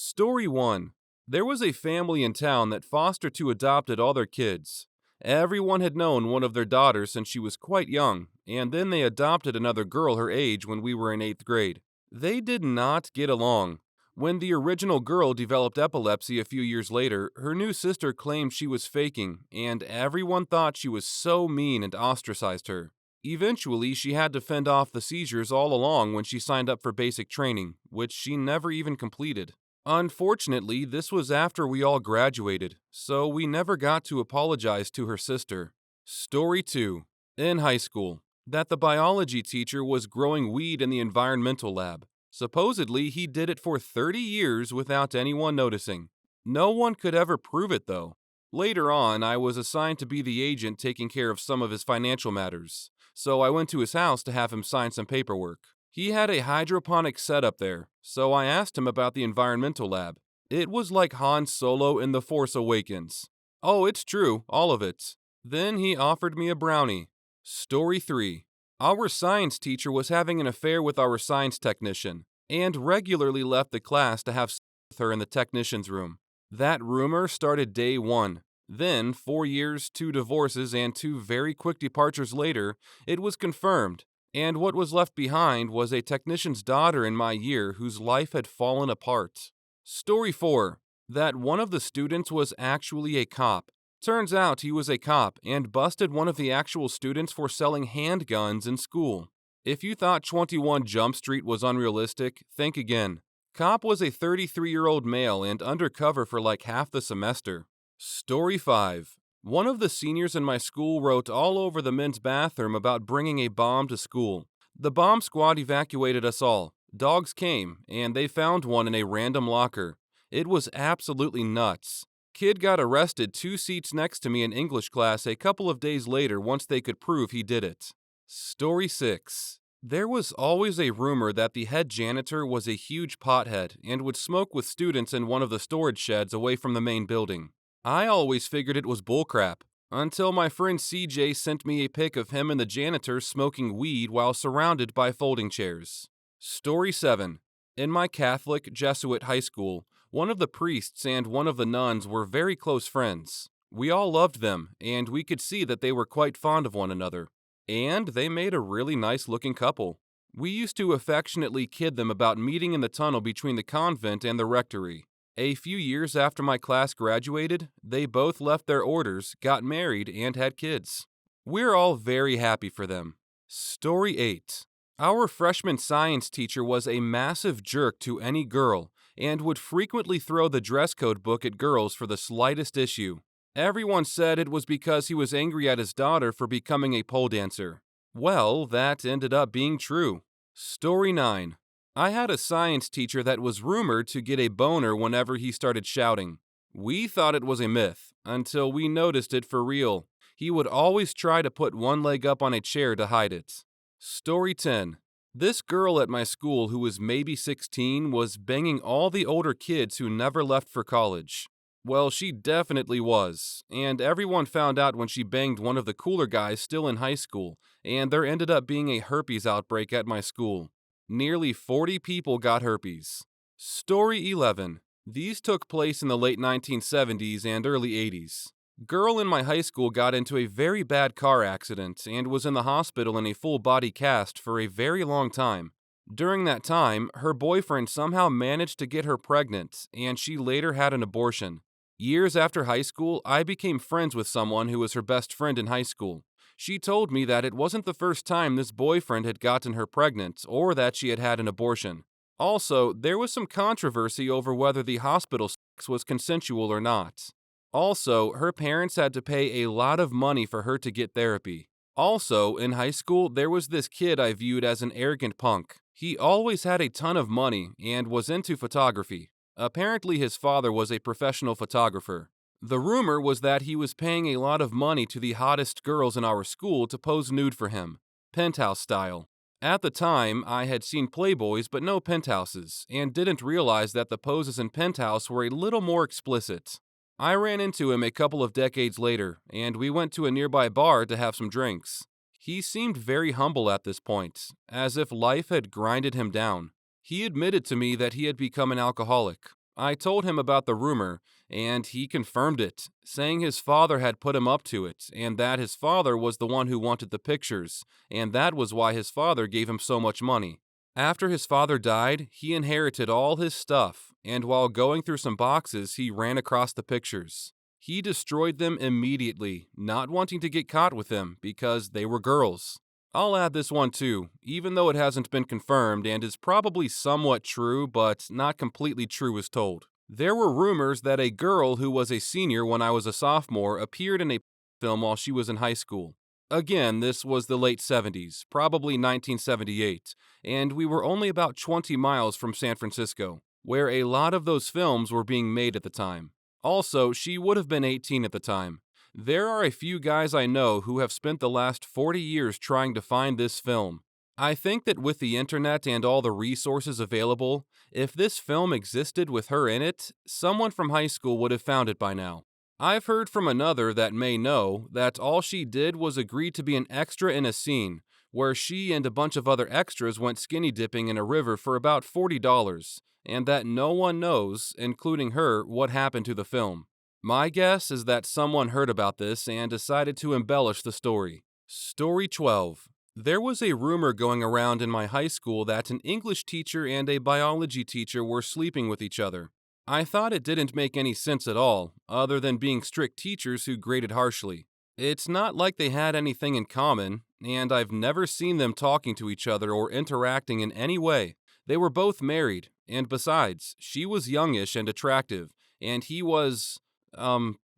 Story 1. There was a family in town that fostered to adopted all their kids. Everyone had known one of their daughters since she was quite young, and then they adopted another girl her age when we were in 8th grade. They did not get along. When the original girl developed epilepsy a few years later, her new sister claimed she was faking, and everyone thought she was so mean and ostracized her. Eventually, she had to fend off the seizures all along when she signed up for basic training, which she never even completed. Unfortunately, this was after we all graduated, so we never got to apologize to her sister. Story 2. In high school, that the biology teacher was growing weed in the environmental lab. Supposedly, he did it for 30 years without anyone noticing. No one could ever prove it, though. Later on, I was assigned to be the agent taking care of some of his financial matters, so I went to his house to have him sign some paperwork. He had a hydroponic setup there, so I asked him about the environmental lab. It was like Han Solo in The Force Awakens. Oh, it's true, all of it. Then he offered me a brownie. Story 3. Our science teacher was having an affair with our science technician, and regularly left the class to have sex with her in the technician's room. That rumor started day 1. Then, 4 years, 2 divorces, and 2 very quick departures later, it was confirmed. And what was left behind was a technician's daughter in my year whose life had fallen apart. Story 4. That one of the students was actually a cop. Turns out he was a cop and busted one of the actual students for selling handguns in school. If you thought 21 Jump Street was unrealistic, think again. Cop was a 33-year-old male and undercover for like half the semester. Story 5. One of the seniors in my school wrote all over the men's bathroom about bringing a bomb to school. The bomb squad evacuated us all. Dogs came, and they found one in a random locker. It was absolutely nuts. Kid got arrested 2 seats next to me in English class a couple of days later once they could prove he did it. Story 6. There was always a rumor that the head janitor was a huge pothead and would smoke with students in one of the storage sheds away from the main building. I always figured it was bullcrap, until my friend CJ sent me a pic of him and the janitor smoking weed while surrounded by folding chairs. Story 7. In my Catholic Jesuit high school, one of the priests and one of the nuns were very close friends. We all loved them, and we could see that they were quite fond of one another. And they made a really nice-looking couple. We used to affectionately kid them about meeting in the tunnel between the convent and the rectory. A few years after my class graduated, they both left their orders, got married, and had kids. We're all very happy for them. Story 8. Our freshman science teacher was a massive jerk to any girl and would frequently throw the dress code book at girls for the slightest issue. Everyone said it was because he was angry at his daughter for becoming a pole dancer. Well, that ended up being true. Story 9. I had a science teacher that was rumored to get a boner whenever he started shouting. We thought it was a myth, until we noticed it for real. He would always try to put one leg up on a chair to hide it. Story 10. This girl at my school who was maybe 16 was banging all the older kids who never left for college. Well, she definitely was, and everyone found out when she banged one of the cooler guys still in high school, and there ended up being a herpes outbreak at my school. Nearly 40 people got herpes. Story 11. These took place in the late 1970s and early 80s. Girl in my high school got into a very bad car accident and was in the hospital in a full-body cast for a very long time. During that time, her boyfriend somehow managed to get her pregnant, and she later had an abortion. Years after high school, I became friends with someone who was her best friend in high school. She told me that it wasn't the first time this boyfriend had gotten her pregnant or that she had had an abortion. Also, there was some controversy over whether the hospital sex was consensual or not. Also, her parents had to pay a lot of money for her to get therapy. Also, in high school, there was this kid I viewed as an arrogant punk. He always had a ton of money and was into photography. Apparently, his father was a professional photographer. The rumor was that he was paying a lot of money to the hottest girls in our school to pose nude for him, penthouse style. At the time, I had seen Playboys but no penthouses, and didn't realize that the poses in Penthouse were a little more explicit. I ran into him a couple of decades later, and we went to a nearby bar to have some drinks. He seemed very humble at this point, as if life had grinded him down. He admitted to me that he had become an alcoholic. I told him about the rumor, and he confirmed it, saying his father had put him up to it, and that his father was the one who wanted the pictures, and that was why his father gave him so much money. After his father died, he inherited all his stuff, and while going through some boxes, he ran across the pictures. He destroyed them immediately, not wanting to get caught with them because they were girls. I'll add this one too, even though it hasn't been confirmed and is probably somewhat true, but not completely true as told. There were rumors that a girl who was a senior when I was a sophomore appeared in a film while she was in high school. Again, this was the late 70s, probably 1978, and we were only about 20 miles from San Francisco, where a lot of those films were being made at the time. Also, she would have been 18 at the time. There are a few guys I know who have spent the last 40 years trying to find this film. I think that with the internet and all the resources available, if this film existed with her in it, someone from high school would have found it by now. I've heard from another that may know that all she did was agree to be an extra in a scene where she and a bunch of other extras went skinny dipping in a river for about $40, and that no one knows, including her, what happened to the film. My guess is that someone heard about this and decided to embellish the story. Story 12. There was a rumor going around in my high school that an English teacher and a biology teacher were sleeping with each other. I thought it didn't make any sense at all, other than being strict teachers who graded harshly. It's not like they had anything in common, and I've never seen them talking to each other or interacting in any way. They were both married, and besides, she was youngish and attractive, and he was,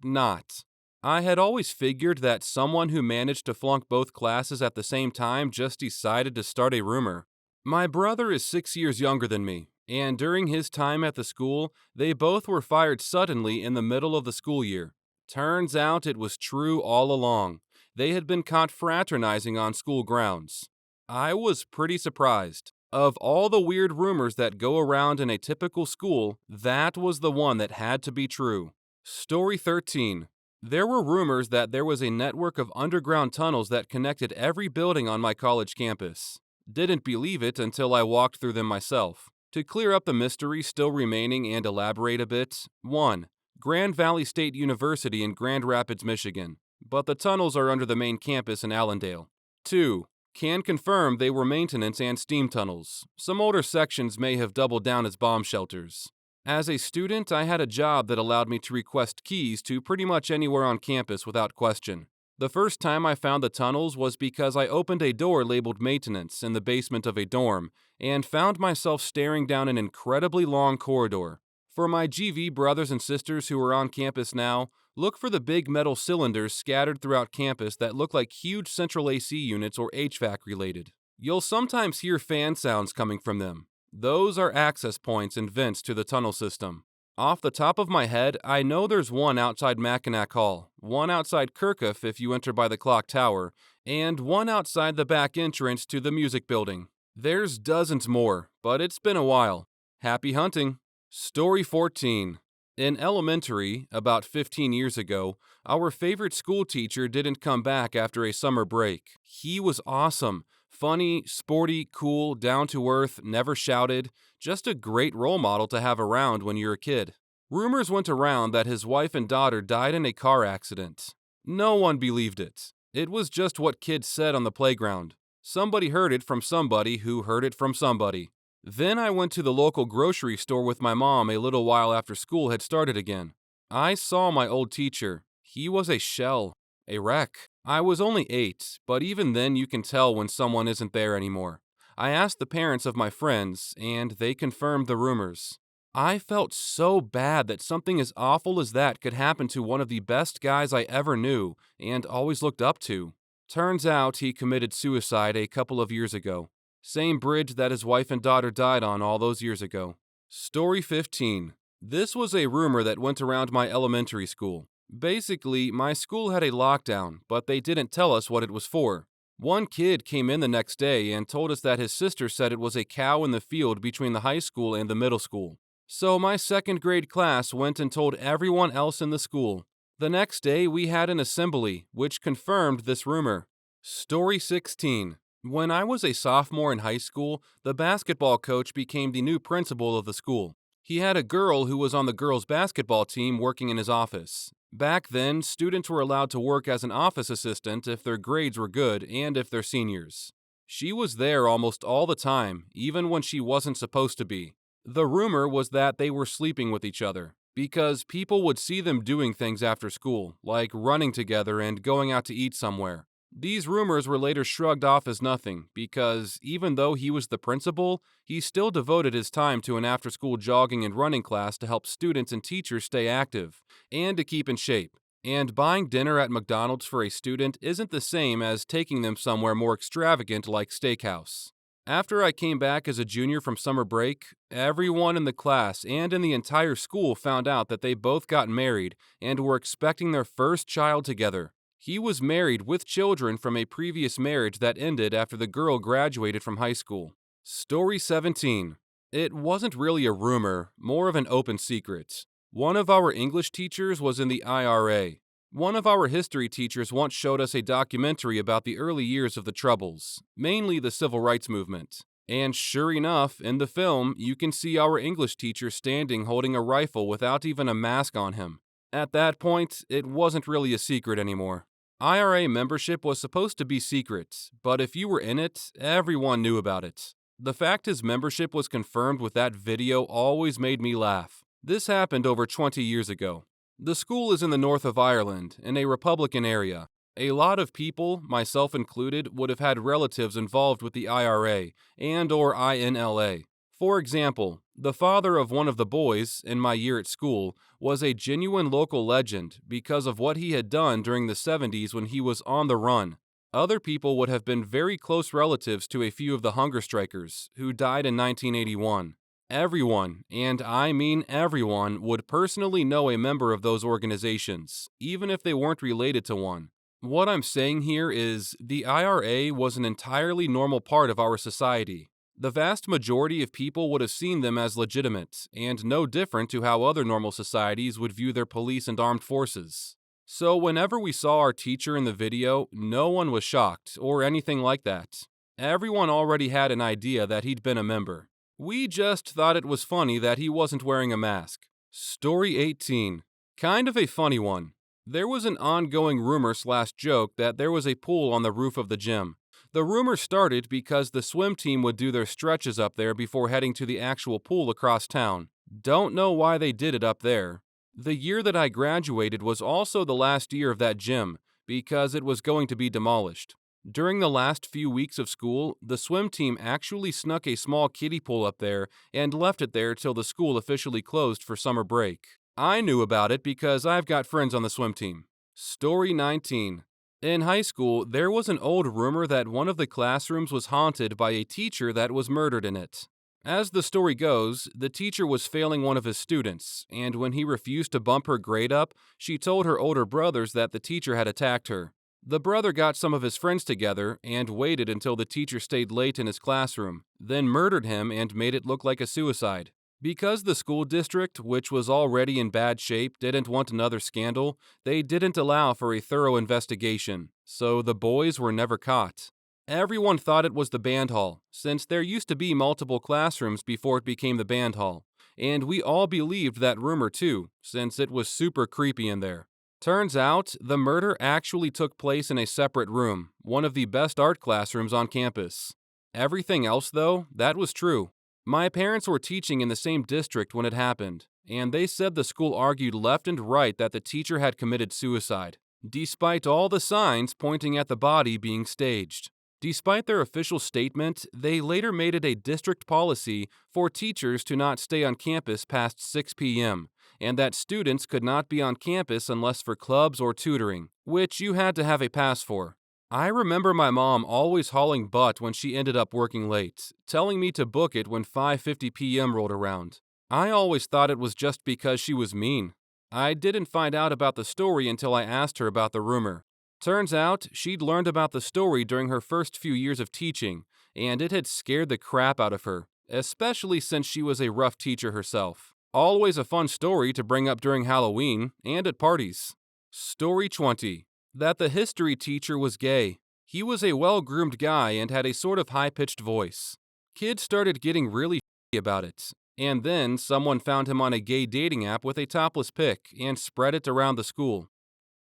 not. I had always figured that someone who managed to flunk both classes at the same time just decided to start a rumor. My brother is 6 years younger than me, and during his time at the school, they both were fired suddenly in the middle of the school year. Turns out it was true all along. They had been caught fraternizing on school grounds. I was pretty surprised. Of all the weird rumors that go around in a typical school, that was the one that had to be true. Story 13. There were rumors that there was a network of underground tunnels that connected every building on my college campus. Didn't believe it until I walked through them myself. To clear up the mystery still remaining and elaborate a bit, 1. Grand Valley State University in Grand Rapids, Michigan, but the tunnels are under the main campus in Allendale. 2. Can confirm they were maintenance and steam tunnels. Some older sections may have doubled down as bomb shelters. As a student, I had a job that allowed me to request keys to pretty much anywhere on campus without question. The first time I found the tunnels was because I opened a door labeled maintenance in the basement of a dorm and found myself staring down an incredibly long corridor. For my GV brothers and sisters who are on campus now, look for the big metal cylinders scattered throughout campus that look like huge central AC units or HVAC related. You'll sometimes hear fan sounds coming from them. Those are access points and vents to the tunnel system. Off the top of my head, I know there's one outside Mackinac Hall, one outside Kirkhoff if you enter by the clock tower, and one outside the back entrance to the music building. There's dozens more, but it's been a while. Happy hunting! Story 14. In elementary, about 15 years ago, our favorite school teacher didn't come back after a summer break. He was awesome. Funny, sporty, cool, down to earth, never shouted, just a great role model to have around when you're a kid. Rumors went around that his wife and daughter died in a car accident. No one believed it. It was just what kids said on the playground. Somebody heard it from somebody who heard it from somebody. Then I went to the local grocery store with my mom a little while after school had started again. I saw my old teacher. He was a shell, a wreck. I was only 8, but even then you can tell when someone isn't there anymore. I asked the parents of my friends, and they confirmed the rumors. I felt so bad that something as awful as that could happen to one of the best guys I ever knew and always looked up to. Turns out he committed suicide a couple of years ago. Same bridge that his wife and daughter died on all those years ago. Story 15. This was a rumor that went around my elementary school. Basically, my school had a lockdown, but they didn't tell us what it was for. One kid came in the next day and told us that his sister said it was a cow in the field between the high school and the middle school. So my second grade class went and told everyone else in the school. The next day we had an assembly, which confirmed this rumor. Story 16. When I was a sophomore in high school, the basketball coach became the new principal of the school. He had a girl who was on the girls' basketball team working in his office. Back then, students were allowed to work as an office assistant if their grades were good and if they're seniors. She was there almost all the time, even when she wasn't supposed to be. The rumor was that they were sleeping with each other, because people would see them doing things after school, like running together and going out to eat somewhere. These rumors were later shrugged off as nothing, because even though he was the principal, he still devoted his time to an after-school jogging and running class to help students and teachers stay active, and to keep in shape. And buying dinner at McDonald's for a student isn't the same as taking them somewhere more extravagant like steakhouse. After I came back as a junior from summer break, everyone in the class and in the entire school found out that they both got married and were expecting their first child together. He was married with children from a previous marriage that ended after the girl graduated from high school. Story 17. It wasn't really a rumor, more of an open secret. One of our English teachers was in the IRA. One of our history teachers once showed us a documentary about the early years of the Troubles, mainly the Civil Rights Movement. And sure enough, in the film, you can see our English teacher standing holding a rifle without even a mask on him. At that point, it wasn't really a secret anymore. IRA membership was supposed to be secret, but if you were in it, everyone knew about it. The fact his membership was confirmed with that video always made me laugh. This happened over 20 years ago. The school is in the north of Ireland, in a Republican area. A lot of people, myself included, would have had relatives involved with the IRA and/or INLA. For example, the father of one of the boys, in my year at school, was a genuine local legend because of what he had done during the 70s when he was on the run. Other people would have been very close relatives to a few of the hunger strikers, who died in 1981. Everyone, and I mean everyone, would personally know a member of those organizations, even if they weren't related to one. What I'm saying here is, the IRA was an entirely normal part of our society. The vast majority of people would have seen them as legitimate, and no different to how other normal societies would view their police and armed forces. So whenever we saw our teacher in the video, no one was shocked, or anything like that. Everyone already had an idea that he'd been a member. We just thought it was funny that he wasn't wearing a mask. Story 18. Kind of a funny one. There was an ongoing rumor/joke that there was a pool on the roof of the gym. The rumor started because the swim team would do their stretches up there before heading to the actual pool across town. Don't know why they did it up there. The year that I graduated was also the last year of that gym, because it was going to be demolished. During the last few weeks of school, the swim team actually snuck a small kiddie pool up there and left it there till the school officially closed for summer break. I knew about it because I've got friends on the swim team. Story 19. In high school, there was an old rumor that one of the classrooms was haunted by a teacher that was murdered in it. As the story goes, the teacher was failing one of his students, and when he refused to bump her grade up, she told her older brothers that the teacher had attacked her. The brother got some of his friends together and waited until the teacher stayed late in his classroom, then murdered him and made it look like a suicide. Because the school district, which was already in bad shape, didn't want another scandal, they didn't allow for a thorough investigation, so the boys were never caught. Everyone thought it was the band hall, since there used to be multiple classrooms before it became the band hall, and we all believed that rumor too, since it was super creepy in there. Turns out, the murder actually took place in a separate room, one of the best art classrooms on campus. Everything else, though, that was true. My parents were teaching in the same district when it happened, and they said the school argued left and right that the teacher had committed suicide, despite all the signs pointing at the body being staged. Despite their official statement, they later made it a district policy for teachers to not stay on campus past 6 p.m., and that students could not be on campus unless for clubs or tutoring, which you had to have a pass for. I remember my mom always hauling butt when she ended up working late, telling me to book it when 5:50 p.m. rolled around. I always thought it was just because she was mean. I didn't find out about the story until I asked her about the rumor. Turns out, she'd learned about the story during her first few years of teaching, and it had scared the crap out of her, especially since she was a rough teacher herself. Always a fun story to bring up during Halloween and at parties. Story 20. That the history teacher was gay. He was a well-groomed guy and had a sort of high-pitched voice. Kids started getting really about it. And then someone found him on a gay dating app with a topless pic and spread it around the school.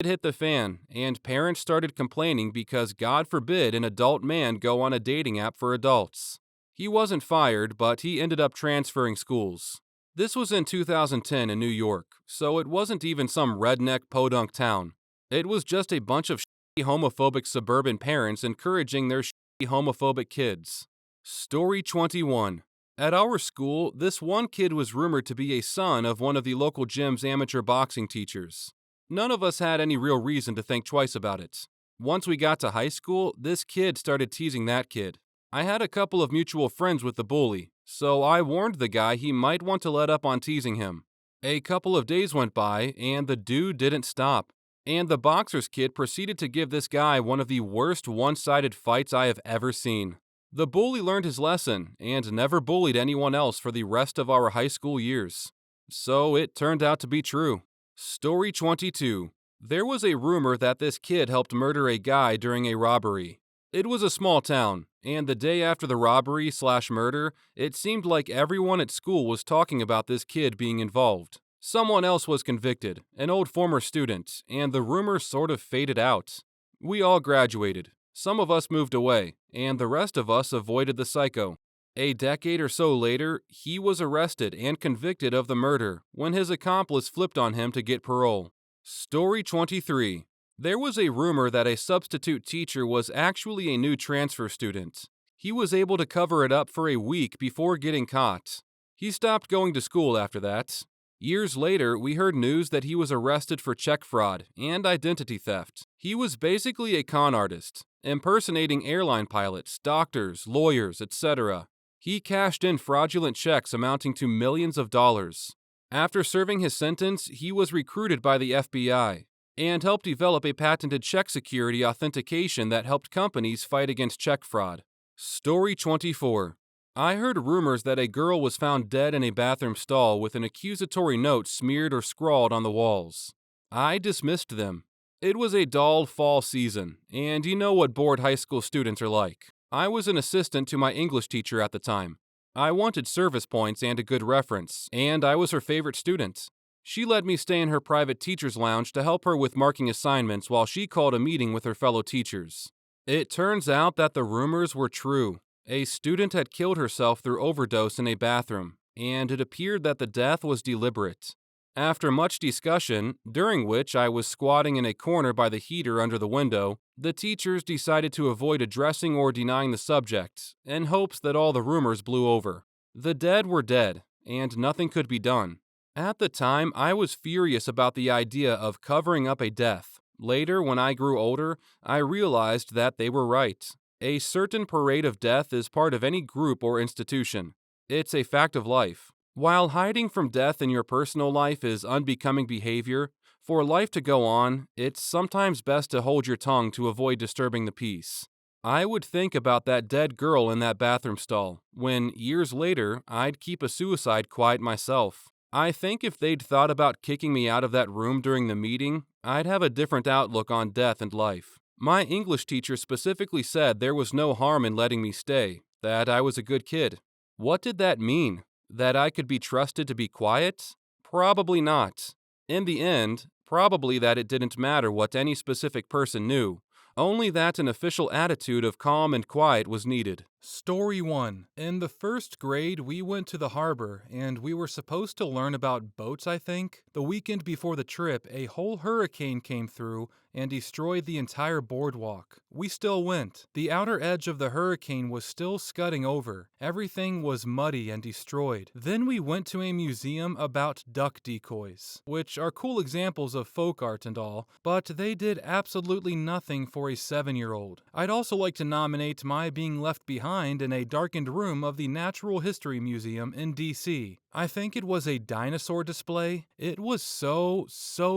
It hit the fan, and parents started complaining because God forbid an adult man go on a dating app for adults. He wasn't fired, but he ended up transferring schools. This was in 2010 in New York, so it wasn't even some redneck podunk town. It was just a bunch of shitty homophobic suburban parents encouraging their shitty homophobic kids. Story 21. At our school, this one kid was rumored to be a son of one of the local gym's amateur boxing teachers. None of us had any real reason to think twice about it. Once we got to high school, this kid started teasing that kid. I had a couple of mutual friends with the bully, so I warned the guy he might want to let up on teasing him. A couple of days went by, and the dude didn't stop. And the boxer's kid proceeded to give this guy one of the worst one-sided fights I have ever seen. The bully learned his lesson and never bullied anyone else for the rest of our high school years. So it turned out to be true. Story 22. There was a rumor that this kid helped murder a guy during a robbery. It was a small town, and the day after the robbery/murder, it seemed like everyone at school was talking about this kid being involved. Someone else was convicted, an old former student, and the rumor sort of faded out. We all graduated. Some of us moved away, and the rest of us avoided the psycho. A decade or so later, he was arrested and convicted of the murder when his accomplice flipped on him to get parole. Story 23. There was a rumor that a substitute teacher was actually a new transfer student. He was able to cover it up for a week before getting caught. He stopped going to school after that. Years later, we heard news that he was arrested for check fraud and identity theft. He was basically a con artist, impersonating airline pilots, doctors, lawyers, etc. He cashed in fraudulent checks amounting to millions of dollars. After serving his sentence, he was recruited by the FBI and helped develop a patented check security authentication that helped companies fight against check fraud. Story 24. I heard rumors that a girl was found dead in a bathroom stall with an accusatory note smeared or scrawled on the walls. I dismissed them. It was a dull fall season, and you know what bored high school students are like. I was an assistant to my English teacher at the time. I wanted service points and a good reference, and I was her favorite student. She let me stay in her private teacher's lounge to help her with marking assignments while she called a meeting with her fellow teachers. It turns out that the rumors were true. A student had killed herself through overdose in a bathroom, and it appeared that the death was deliberate. After much discussion, during which I was squatting in a corner by the heater under the window, the teachers decided to avoid addressing or denying the subject, in hopes that all the rumors blew over. The dead were dead, and nothing could be done. At the time, I was furious about the idea of covering up a death. Later, when I grew older, I realized that they were right. A certain parade of death is part of any group or institution. It's a fact of life. While hiding from death in your personal life is unbecoming behavior, for life to go on, it's sometimes best to hold your tongue to avoid disturbing the peace. I would think about that dead girl in that bathroom stall, when, years later, I'd keep a suicide quiet myself. I think if they'd thought about kicking me out of that room during the meeting, I'd have a different outlook on death and life. My English teacher specifically said there was no harm in letting me stay, that I was a good kid. What did that mean? That I could be trusted to be quiet? Probably not. In the end, probably that it didn't matter what any specific person knew, only that an official attitude of calm and quiet was needed. Story 1. In the first grade, we went to the harbor, and we were supposed to learn about boats, I think. The weekend before the trip, a whole hurricane came through and destroyed the entire boardwalk. We still went. The outer edge of the hurricane was still scudding over. Everything was muddy and destroyed. Then we went to a museum about duck decoys, which are cool examples of folk art and all, but they did absolutely nothing for a 7-year-old. I'd also like to nominate my being left behind in a darkened room of the Natural History Museum in DC. I think it was a dinosaur display. It was so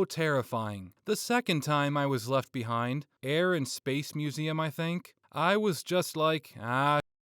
terrifying. The second time I was left behind, Air and Space Museum, I think, I was just like,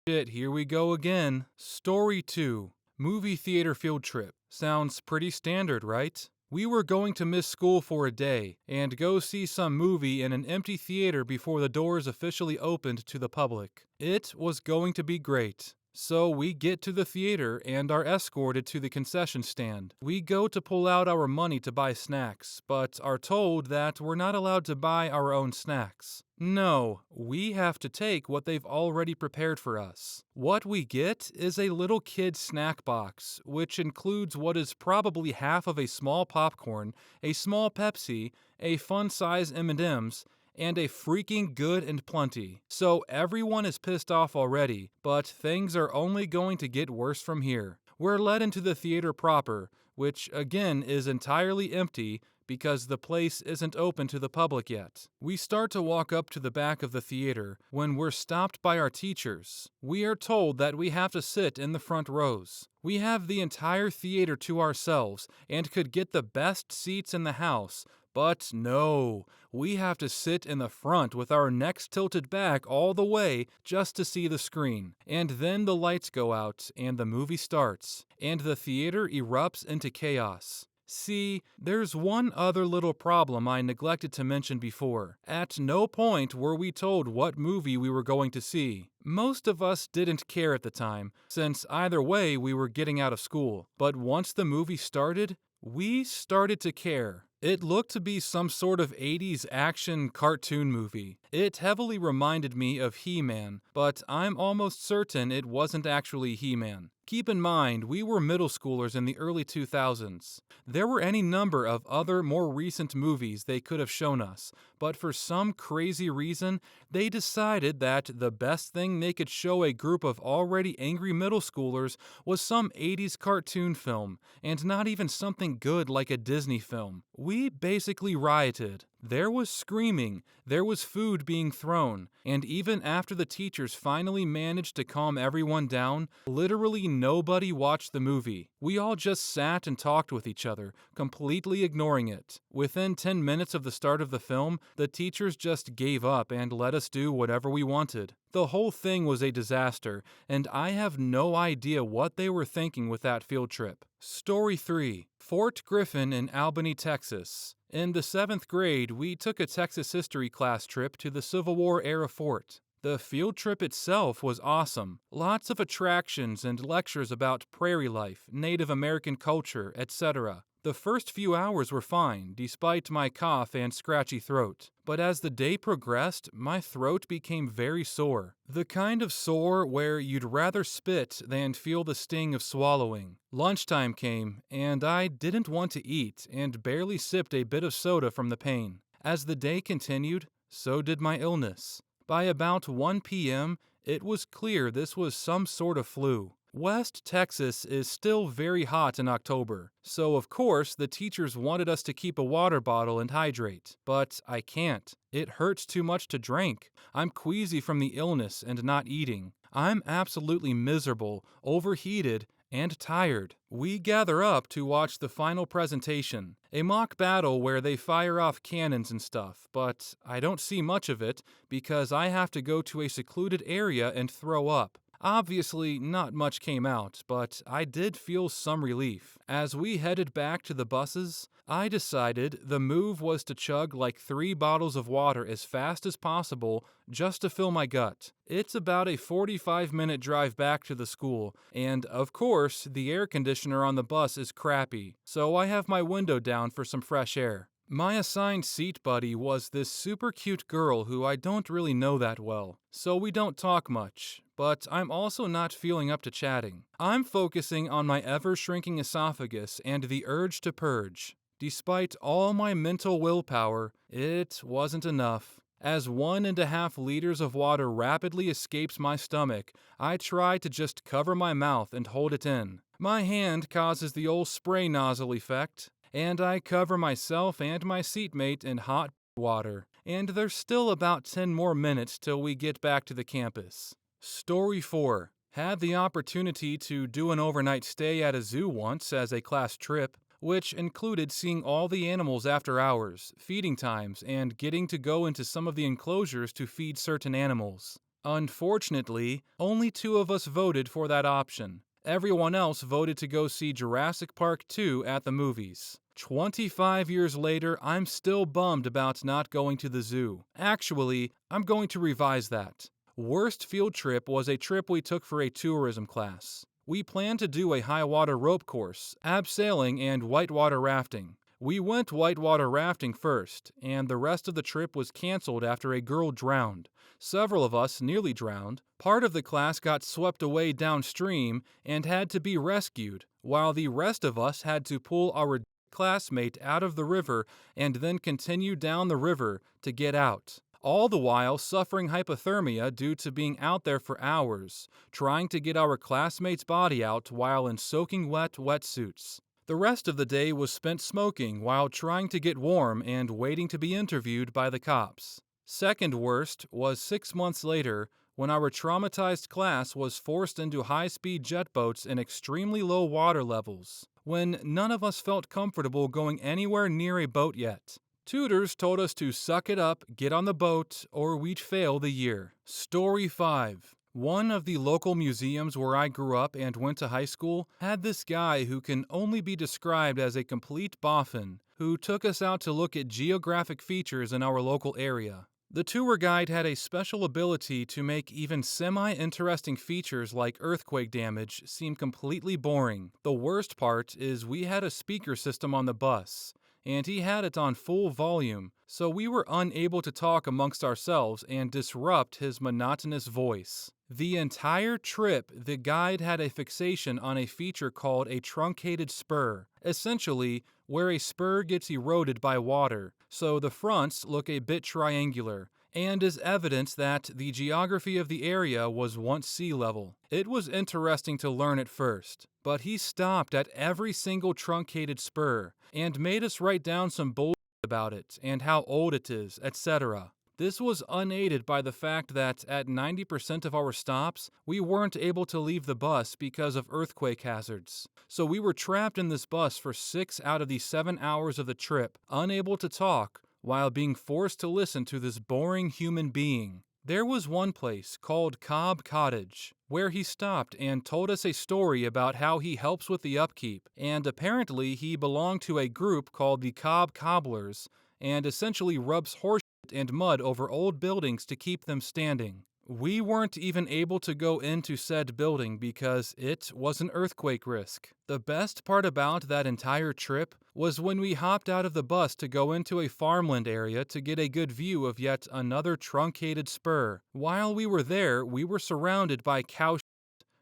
shit, here we go again. Story 2. Movie theater field trip. Sounds pretty standard, right? We were going to miss school for a day and go see some movie in an empty theater before the doors officially opened to the public. It was going to be great. So we get to the theater and are escorted to the concession stand. We go to pull out our money to buy snacks, but are told that we're not allowed to buy our own snacks. No, we have to take what they've already prepared for us. What we get is a little kid's snack box, which includes what is probably half of a small popcorn, a small Pepsi, a fun-size M&Ms, and a freaking good and plenty. So everyone is pissed off already, but things are only going to get worse from here. We're led into the theater proper, which again is entirely empty because the place isn't open to the public yet. We start to walk up to the back of the theater when we're stopped by our teachers. We are told that we have to sit in the front rows. We have the entire theater to ourselves and could get the best seats in the house, but no, we have to sit in the front with our necks tilted back all the way just to see the screen. And then the lights go out and the movie starts, and the theater erupts into chaos. See, there's one other little problem I neglected to mention before. At no point were we told what movie we were going to see. Most of us didn't care at the time, since either way we were getting out of school. But once the movie started, we started to care. It looked to be some sort of 80s action cartoon movie. It heavily reminded me of He-Man, but I'm almost certain it wasn't actually He-Man. Keep in mind, we were middle schoolers in the early 2000s. There were any number of other, more recent movies they could have shown us, but for some crazy reason, they decided that the best thing they could show a group of already angry middle schoolers was some 80s cartoon film, and not even something good like a Disney film. We basically rioted. There was screaming, there was food being thrown, and even after the teachers finally managed to calm everyone down, literally nobody watched the movie. We all just sat and talked with each other, completely ignoring it. Within 10 minutes of the start of the film, the teachers just gave up and let us do whatever we wanted. The whole thing was a disaster, and I have no idea what they were thinking with that field trip. Story 3. Fort Griffin in Albany, Texas. In the 7th grade, we took a Texas history class trip to the Civil War era fort. The field trip itself was awesome. Lots of attractions and lectures about prairie life, Native American culture, etc. The first few hours were fine, despite my cough and scratchy throat. But as the day progressed, my throat became very sore. The kind of sore where you'd rather spit than feel the sting of swallowing. Lunchtime came, and I didn't want to eat and barely sipped a bit of soda from the pain. As the day continued, so did my illness. By about 1 p.m., it was clear this was some sort of flu. West Texas is still very hot in October, so of course the teachers wanted us to keep a water bottle and hydrate. But I can't. It hurts too much to drink. I'm queasy from the illness and not eating. I'm absolutely miserable, overheated, and tired. We gather up to watch the final presentation, a mock battle where they fire off cannons and stuff, but I don't see much of it because I have to go to a secluded area and throw up. Obviously, not much came out, but I did feel some relief. As we headed back to the buses, I decided the move was to chug like 3 bottles of water as fast as possible just to fill my gut. It's about a 45-minute drive back to the school, and of course, the air conditioner on the bus is crappy, so I have my window down for some fresh air. My assigned seat buddy was this super cute girl who I don't really know that well, so we don't talk much, but I'm also not feeling up to chatting. I'm focusing on my ever-shrinking esophagus and the urge to purge. Despite all my mental willpower, it wasn't enough. As 1.5 liters of water rapidly escapes my stomach, I try to just cover my mouth and hold it in. My hand causes the old spray nozzle effect, and I cover myself and my seatmate in hot water. And there's still about 10 more minutes till we get back to the campus. Story 4. Had the opportunity to do an overnight stay at a zoo once as a class trip, which included seeing all the animals after hours, feeding times, and getting to go into some of the enclosures to feed certain animals. Unfortunately, only 2 of us voted for that option. Everyone else voted to go see Jurassic Park 2 at the movies. 25 years later, I'm still bummed about not going to the zoo. Actually, I'm going to revise that. Worst field trip was a trip we took for a tourism class. We planned to do a high water rope course, abseiling, and whitewater rafting. We went whitewater rafting first, and the rest of the trip was canceled after a girl drowned. Several of us nearly drowned. Part of the class got swept away downstream and had to be rescued, while the rest of us had to pull our classmate out of the river and then continue down the river to get out. All the while suffering hypothermia due to being out there for hours, trying to get our classmate's body out while in soaking wet wetsuits. The rest of the day was spent smoking while trying to get warm and waiting to be interviewed by the cops. Second worst was 6 months later when our traumatized class was forced into high-speed jet boats in extremely low water levels, when none of us felt comfortable going anywhere near a boat yet. Tutors told us to suck it up, get on the boat, or we'd fail the year. Story 5. One of the local museums where I grew up and went to high school had this guy who can only be described as a complete boffin, who took us out to look at geographic features in our local area. The tour guide had a special ability to make even semi-interesting features like earthquake damage seem completely boring. The worst part is we had a speaker system on the bus, and he had it on full volume, so we were unable to talk amongst ourselves and disrupt his monotonous voice. The entire trip, the guide had a fixation on a feature called a truncated spur, essentially where a spur gets eroded by water, so the fronts look a bit triangular, and is evidence that the geography of the area was once sea level. It was interesting to learn at first, but he stopped at every single truncated spur and made us write down some bullshit about it and how old it is, etc. This was unaided by the fact that at 90% of our stops, we weren't able to leave the bus because of earthquake hazards. So we were trapped in this bus for 6 out of the 7 hours of the trip, unable to talk, while being forced to listen to this boring human being. There was one place called Cobb Cottage, where he stopped and told us a story about how he helps with the upkeep, and apparently he belonged to a group called the Cobb Cobblers, and essentially rubs horse and mud over old buildings to keep them standing. We weren't even able to go into said building because it was an earthquake risk. The best part about that entire trip was when we hopped out of the bus to go into a farmland area to get a good view of yet another truncated spur. While we were there, we were surrounded by cow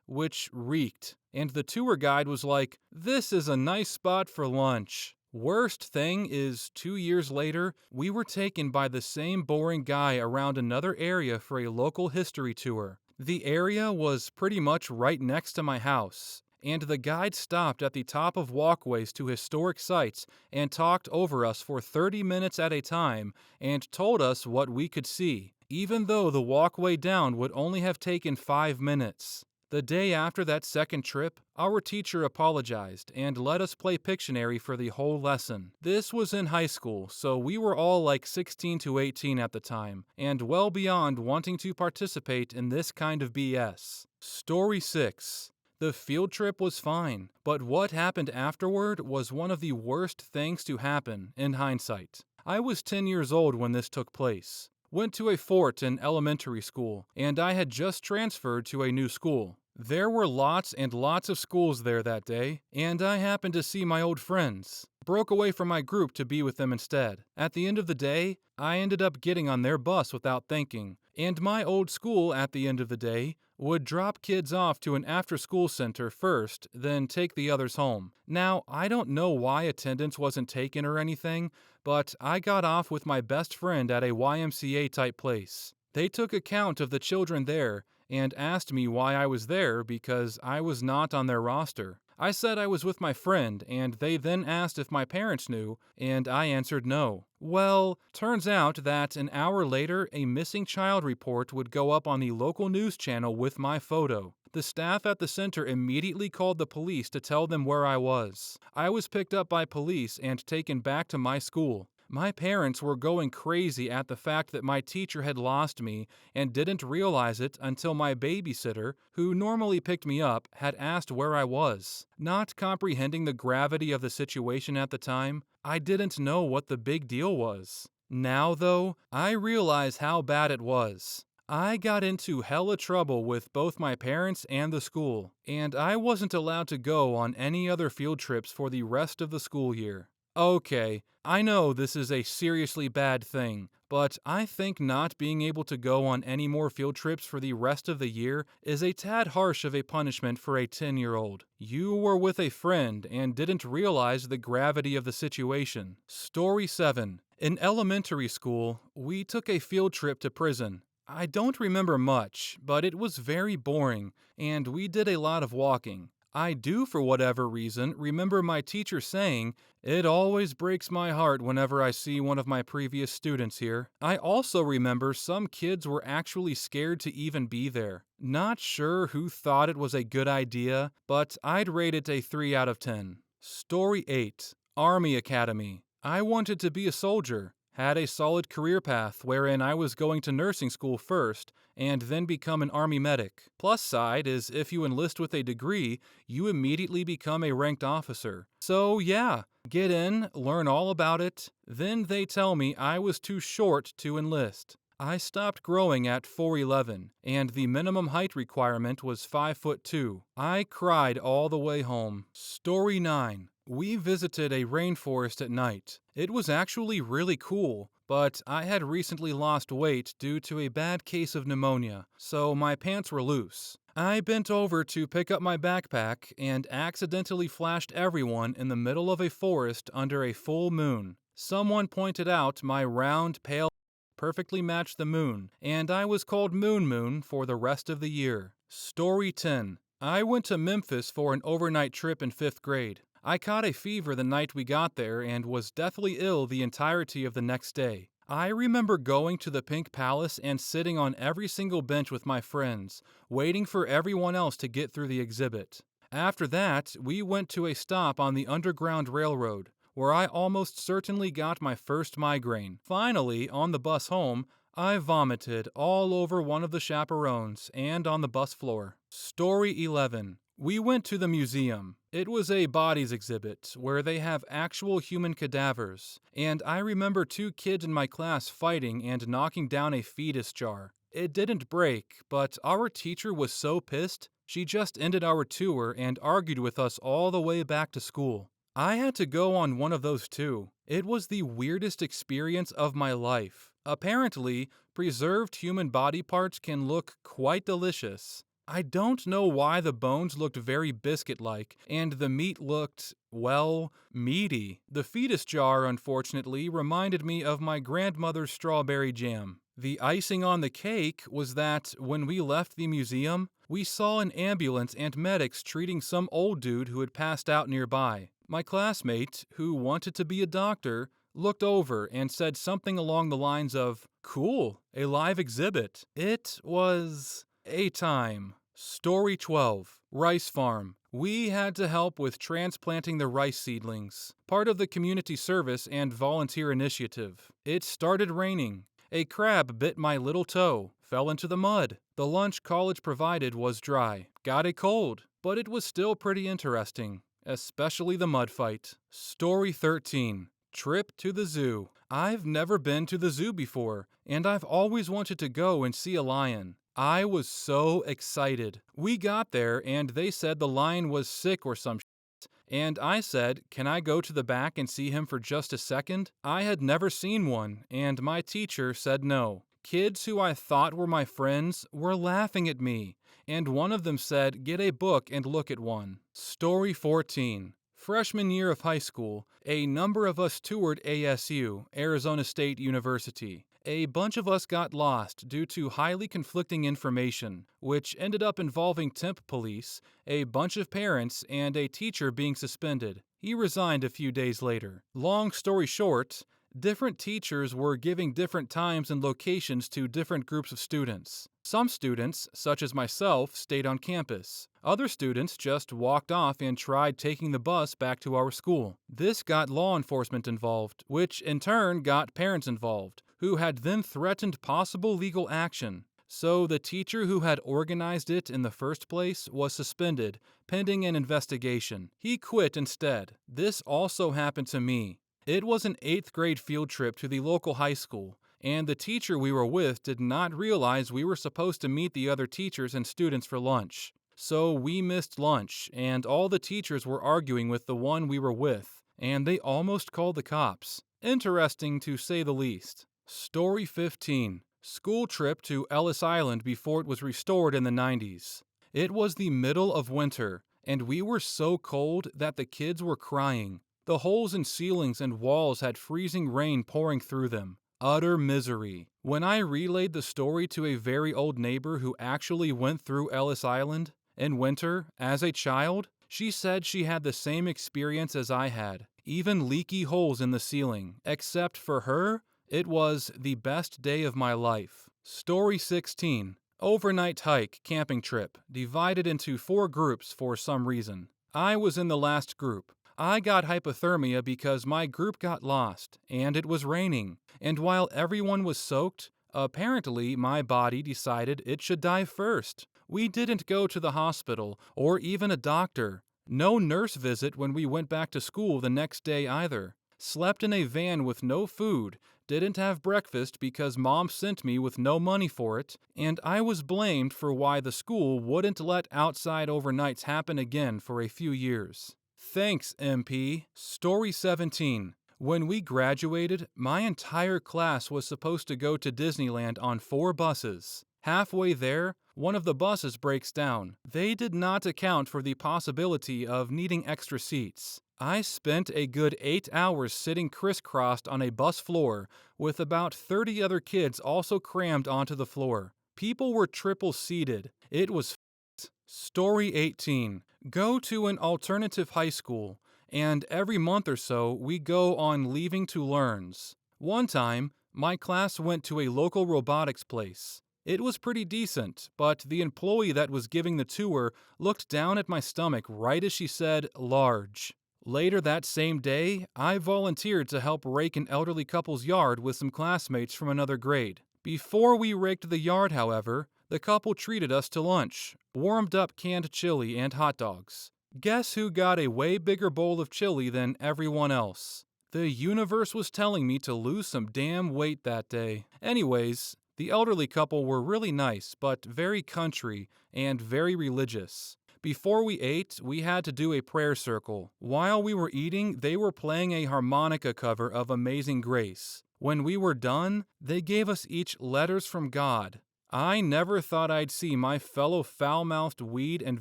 which reeked, and the tour guide was like, "This is a nice spot for lunch." Worst thing is, 2 years later, we were taken by the same boring guy around another area for a local history tour. The area was pretty much right next to my house, and the guide stopped at the top of walkways to historic sites and talked over us for 30 minutes at a time and told us what we could see, even though the walkway down would only have taken 5 minutes. The day after that second trip, our teacher apologized and let us play Pictionary for the whole lesson. This was in high school, so we were all like 16 to 18 at the time, and well beyond wanting to participate in this kind of BS. Story 6. The field trip was fine, but what happened afterward was one of the worst things to happen, in hindsight. I was 10 years old when this took place. Went to a fort in elementary school, and I had just transferred to a new school. There were lots and lots of schools there that day, and I happened to see my old friends. Broke away from my group to be with them instead. At the end of the day, I ended up getting on their bus without thinking, and my old school at the end of the day would drop kids off to an after-school center first, then take the others home. Now, I don't know why attendance wasn't taken or anything, but I got off with my best friend at a YMCA-type place. They took account of the children there and asked me why I was there because I was not on their roster. I said I was with my friend, and they then asked if my parents knew, and I answered no. Well, turns out that an hour later, a missing child report would go up on the local news channel with my photo. The staff at the center immediately called the police to tell them where I was. I was picked up by police and taken back to my school. My parents were going crazy at the fact that my teacher had lost me and didn't realize it until my babysitter, who normally picked me up, had asked where I was. Not comprehending the gravity of the situation at the time, I didn't know what the big deal was. Now, though, I realize how bad it was. I got into hella trouble with both my parents and the school, and I wasn't allowed to go on any other field trips for the rest of the school year. Okay, I know this is a seriously bad thing, but I think not being able to go on any more field trips for the rest of the year is a tad harsh of a punishment for a 10-year-old. You were with a friend and didn't realize the gravity of the situation. Story 7. In elementary school, we took a field trip to prison. I don't remember much, but it was very boring, and we did a lot of walking. I do, for whatever reason, remember my teacher saying, "It always breaks my heart whenever I see one of my previous students here." I also remember some kids were actually scared to even be there. Not sure who thought it was a good idea, but I'd rate it a 3 out of 10. Story 8. Army Academy. I wanted to be a soldier, had a solid career path wherein I was going to nursing school first and then become an army medic. Plus side is if you enlist with a degree, you immediately become a ranked officer. So yeah, get in, learn all about it. Then they tell me I was too short to enlist. I stopped growing at 4'11", and the minimum height requirement was 5'2". I cried all the way home. Story 9. We visited a rainforest at night. It was actually really cool, but I had recently lost weight due to a bad case of pneumonia, so my pants were loose. I bent over to pick up my backpack and accidentally flashed everyone in the middle of a forest under a full moon. Someone pointed out my round, pale perfectly matched the moon, and I was called Moon Moon for the rest of the year. Story 10. I went to Memphis for an overnight trip in 5th grade. I caught a fever the night we got there and was deathly ill the entirety of the next day. I remember going to the Pink Palace and sitting on every single bench with my friends, waiting for everyone else to get through the exhibit. After that, we went to a stop on the Underground Railroad, where I almost certainly got my first migraine. Finally, on the bus home, I vomited all over one of the chaperones and on the bus floor. Story 11. We went to the museum. It was a bodies exhibit where they have actual human cadavers, and I remember 2 kids in my class fighting and knocking down a fetus jar. It didn't break, but our teacher was so pissed, she just ended our tour and argued with us all the way back to school. I had to go on one of those too. It was the weirdest experience of my life. Apparently, preserved human body parts can look quite delicious. I don't know why the bones looked very biscuit-like, and the meat looked, well, meaty. The fetus jar, unfortunately, reminded me of my grandmother's strawberry jam. The icing on the cake was that, when we left the museum, we saw an ambulance and medics treating some old dude who had passed out nearby. My classmate, who wanted to be a doctor, looked over and said something along the lines of, "Cool, a live exhibit." It was a time. Story 12. Rice Farm. We had to help with transplanting the rice seedlings, part of the community service and volunteer initiative. It started raining. A crab bit my little toe, fell into the mud. The lunch college provided was dry. Got a cold, but it was still pretty interesting, especially the mud fight. Story 13. Trip to the zoo. I've never been to the zoo before, and I've always wanted to go and see a lion. I was so excited. We got there and they said the lion was sick or some shit, and I said, "Can I go to the back and see him for just a second?" I had never seen one, and my teacher said no. Kids who I thought were my friends were laughing at me, and one of them said, "Get a book and look at one." Story 14. Freshman year of high school, a number of us toured ASU, Arizona State University. A bunch of us got lost due to highly conflicting information, which ended up involving temp police, a bunch of parents, and a teacher being suspended. He resigned a few days later. Long story short, different teachers were giving different times and locations to different groups of students. Some students, such as myself, stayed on campus. Other students just walked off and tried taking the bus back to our school. This got law enforcement involved, which in turn got parents involved, who had then threatened possible legal action. So the teacher who had organized it in the first place was suspended, pending an investigation. He quit instead. This also happened to me. It was an 8th grade field trip to the local high school, and the teacher we were with did not realize we were supposed to meet the other teachers and students for lunch. So we missed lunch, and all the teachers were arguing with the one we were with, and they almost called the cops. Interesting to say the least. Story 15. School trip to Ellis Island before it was restored in the 90s. It was the middle of winter, and we were so cold that the kids were crying. The holes in ceilings and walls had freezing rain pouring through them. Utter misery. When I relayed the story to a very old neighbor who actually went through Ellis Island in winter as a child, she said she had the same experience as I had, even leaky holes in the ceiling. Except for her, it was the best day of my life. Story 16. Overnight hike camping trip, divided into 4 groups for some reason. I was in the last group. I got hypothermia because my group got lost, and it was raining. And while everyone was soaked, apparently my body decided it should die first. We didn't go to the hospital or even a doctor. No nurse visit when we went back to school the next day either. Slept in a van with no food, didn't have breakfast because mom sent me with no money for it, and I was blamed for why the school wouldn't let outside overnights happen again for a few years. Thanks, MP. Story 17. When we graduated, my entire class was supposed to go to Disneyland on 4 buses. Halfway there, one of the buses breaks down. They did not account for the possibility of needing extra seats. I spent a good 8 hours sitting crisscrossed on a bus floor with about 30 other kids also crammed onto the floor. People were triple seated. It was f***ed. Story 18. Go to an alternative high school, and every month or so we go on Leaving to Learns. One time, my class went to a local robotics place. It was pretty decent, but the employee that was giving the tour looked down at my stomach right as she said, "large." Later that same day, I volunteered to help rake an elderly couple's yard with some classmates from another grade. Before we raked the yard, however, the couple treated us to lunch, warmed up canned chili and hot dogs. Guess who got a way bigger bowl of chili than everyone else? The universe was telling me to lose some damn weight that day. Anyways, the elderly couple were really nice, but very country and very religious. Before we ate, we had to do a prayer circle. While we were eating, they were playing a harmonica cover of Amazing Grace. When we were done, they gave us each letters from God. I never thought I'd see my fellow foul-mouthed weed and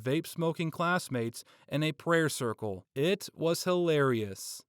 vape-smoking classmates in a prayer circle. It was hilarious.